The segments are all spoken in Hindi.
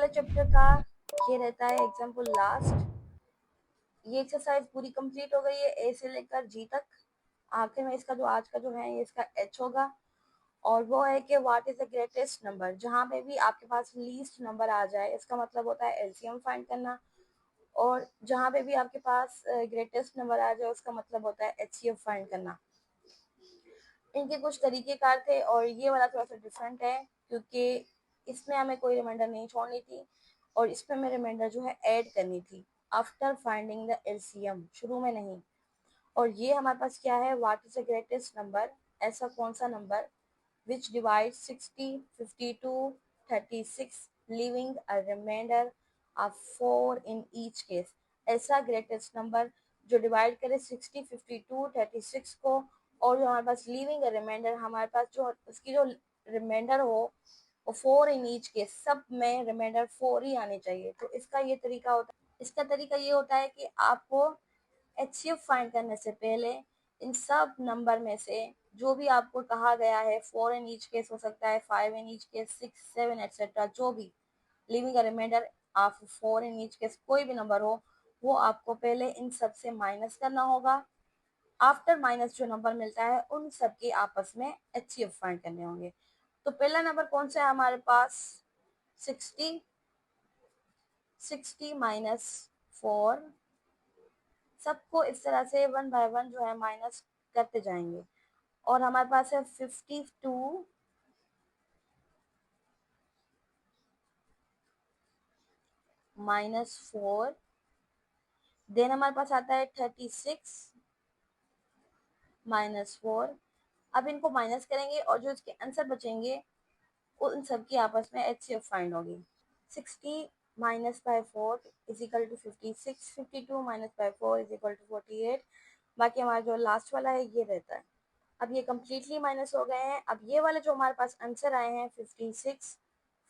चैप्टर का ये रहता है एग्जाम्पल लास्ट। ये एक्सरसाइज पूरी कंप्लीट हो गई है ए से लेकर जी तक। आखिर में इसका जो आज का जो है ये इसका एच होगा और वो है कि what is the greatest number. जहाँ पे भी आपके पास लीस्ट नंबर आ जाए इसका मतलब होता है एलसीएम फाइंड करना, और जहाँ पे भी आपके पास ग्रेटेस्ट नंबर आ जाए उसका मतलब होता है एचसीएफ फाइंड करना। इनके कुछ तरीकेकार थे और ये वाला थोड़ा सा डिफरेंट है क्योंकि इसमें हमें कोई रिमाइंडर नहीं छोड़नी थी और इसमें हमें रिमाइंडर जो है ऐड करनी थी आफ्टर फाइंडिंग द एलसीएम, शुरू में नहीं। और ये हमारे पास क्या है, what is the greatest number, ऐसा कौन सा number which divide 60, 52, 36 leaving a remainder of 4 in each case. ऐसा ग्रेटेस्ट नंबर जो डिवाइड करे 60, 52, 36 को, और जो हमारे पास लिविंग रिमाइंडर हमारे पास जो उसकी जो रिमाइंडर हो वो 4 इन ईच केस, सब में रिमाइंडर 4 ही आने चाहिए। तो इसका ये तरीका होता है, इसका तरीका ये होता है कि आपको एचसीएफ फाइंड करने से पहले इन सब नंबर में से जो भी आपको कहा गया है, 4 इन ईच केस हो सकता है, 5 इन ईच केस, 6, 7 एक्सेट्रा, जो भी leaving a remainder of 4 in each case कोई भी नंबर हो, वो आपको पहले इन सब से माइनस करना होगा। आफ्टर माइनस जो नंबर मिलता है उन सब के आपस में एचसीएफ फाइंड करने होंगे। तो पहला नंबर कौन सा है हमारे पास, 60, 60 माइनस 4। सबको इस तरह से 1 बाय 1 जो है माइनस करते जाएंगे और हमारे पास है 52 माइनस 4। देन हमारे पास आता है 36 माइनस 4। अब इनको माइनस करेंगे और जो इसके आंसर बचेंगे उन सब की आपस में एचसीएफ फाइंड होगी। 60 minus by 4 is equal to 56, 52 minus by 4 is equal to 48। बाकी हमारा जो लास्ट वाला है ये रहता है। अब ये कम्प्लीटली माइनस हो गए हैं। अब ये वाले जो हमारे पास आंसर आए हैं 56,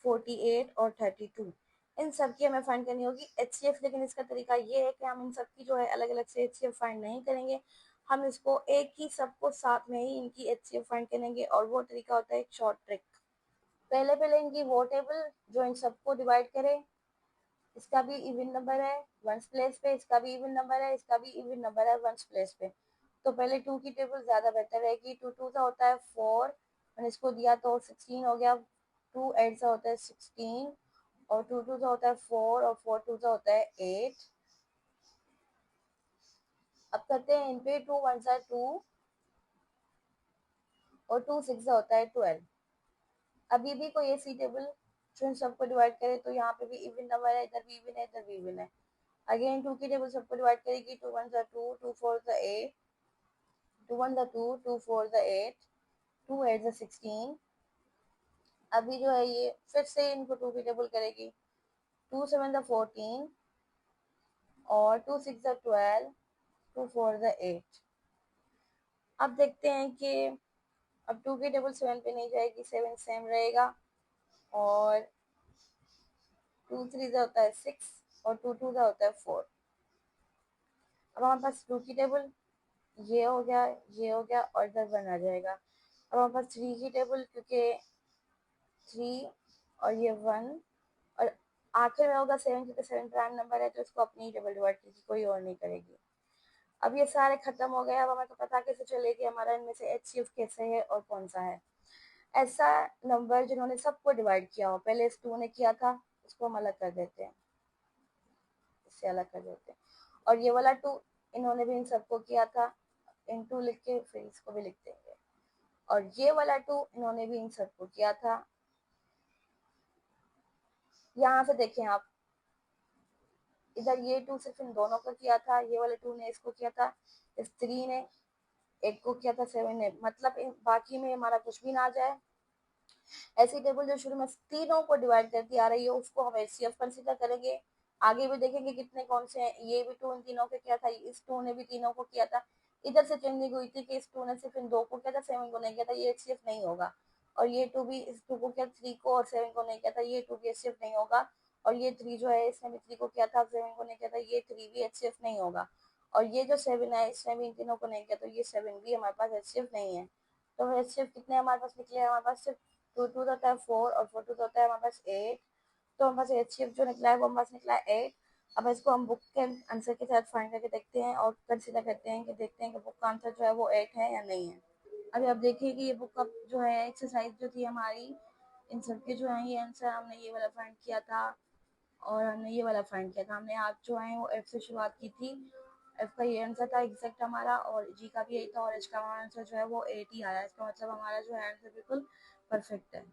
48 और 32, इन सब की हमें फाइंड करनी होगी एचसीएफ। लेकिन इसका तरीका ये है कि हम इन सब की जो है अलग अलग से एचसीएफ फाइंड नहीं करेंगे, हम इसको एक ही सबको साथ में ही इनकी एचसीएफ फाइंड करेंगे। और वो तरीका होता है एक शॉर्ट ट्रिक। पहले पहले इनकी वो टेबल जो इन सबको डिवाइड करे, इसका भी इवन नंबर है वंस प्लेस पे, इसका भी इवन नंबर है, इसका भी इवन नंबर है वंस प्लेस पे। तो पहले 2 की टेबल ज्यादा बेहतर रहेगी। 2 2 सा होता है 4, मैंने इसको दिया तो 16 हो गया। 2 8 सा होता है 16 और 2 2 सा होता है 4 और 4 2 सा होता है 8। अब करते हैं इन पे 2 1 सा 2 और 2 6 सा होता है 12। अभी भी कोई ऐसी टेबल जो इन सबको डिवाइड करे तो यहाँ पे भी इवन नंबर है, इधर भी इवन है, इधर भी इवन है। अगेन 2 की टेबल सबको डिवाइड करेगी। 2 1 सा 2, 2 4 सा 8, 2 1 सा 2, 2 4 सा 8, 2 8 सा 16। अभी जो है ये फिर से इनको 2 की टेबल करेगी। 2 7 सा 14 और 2 6 सा 12, 2 4 सा 8। अब देखते हैं कि अब 2 की टेबल 7 पे नहीं जाएगी, 7 सेम रहेगा और 2 3 सा होता है 6 और 2 2 सा होता है 4। अब हमारे पास 2 की टेबल ये हो गया, ये हो गया और इधर 1 आ जाएगा। अब हमारे पास 3 की टेबल, क्योंकि 3 और ये 1 और आखिर में होगा 7, क्योंकि 7 प्राइम नंबर है तो इसको अपनी टेबल डिवाइड कीजिए, कोई और नहीं करेगी। अब ये सारे खत्म हो गए। अब हमें तो पता कैसे चले कि हमारा इनमें से एचसीएफ कैसे है और कौन सा है। ऐसा नंबर जिन्होंने सबको डिवाइड किया हो, पहले इस 2 ने किया था, इसको हम अलग कर देते हैं, इससे अलग कर देते हैं। और ये वाला 2 इन्होंने भी इन सबको किया था, इन 2 लिख के फिर इसको भी लिख देंगे। और ये वाला 2 इन्होंने भी इन सबको किया था। यहाँ से देखें आप, इधर ये 2 सिर्फ इन दोनों को किया था, ये वाले 2 ने इसको किया था, इस 3 ने एक को किया था, 7 ने, मतलब बाकी में हमारा कुछ भी ना जाए। ऐसी टेबल जो शुरू में तीनों को डिवाइड करती आ रही है उसको हम एचसीएफ कंसीडर करेंगे। आगे भी देखेंगे कितने कौन से हैं। ये भी 2 इन तीनों को किया था, इस 2 ने भी तीनों को किया था। इधर से चेंजिंग हुई थी कि इस 2 ने सिर्फ इन 2 को किया था, 7 को नहीं किया था, ये एचसीएफ नहीं होगा। और ये 2 भी इस 2 को किया 3 को और 7 को नहीं किया था, ये 2 भी एचसीएफ नहीं होगा। और ये 3 जो है इसने भी 3 को किया था, 7 को नहीं किया था, ये 3 भी एचसीएफ नहीं होगा। और ये जो 7 है इसने भी इन तीनों को नहीं किया, तो ये 7 भी हमारे पास एचसीएफ नहीं है। तो एचसीएफ कितने हमारे पास निकले, हमारे पास सिर्फ 2 2 होता है 4 और 4 2 होता है हमारे पास 8। तो हमारे पास HCF जो निकला है वो हमारे पास निकला है 8। अब इसको हम बुक के आंसर के साथ फाइंड करके देखते हैं और कंसीडर करते हैं कि देखते हैं कि बुक का आंसर जो है वो 8 है या नहीं है। अभी आप देखिए कि ये बुक का जो है एक्सरसाइज जो थी हमारी, इन सब के जो है ये आंसर हमने ये वाला फाइंड किया था और हमने ये वाला फाइंड किया था। हमने आज जो है वो एफ से शुरुआत की थी, एफ का ये आंसर था एग्जैक्ट हमारा, और जी का भी यही था, और एच का हमारा आंसर जो है वो 8 ही आया। इसका मतलब हमारा जो है आंसर बिल्कुल परफेक्ट है।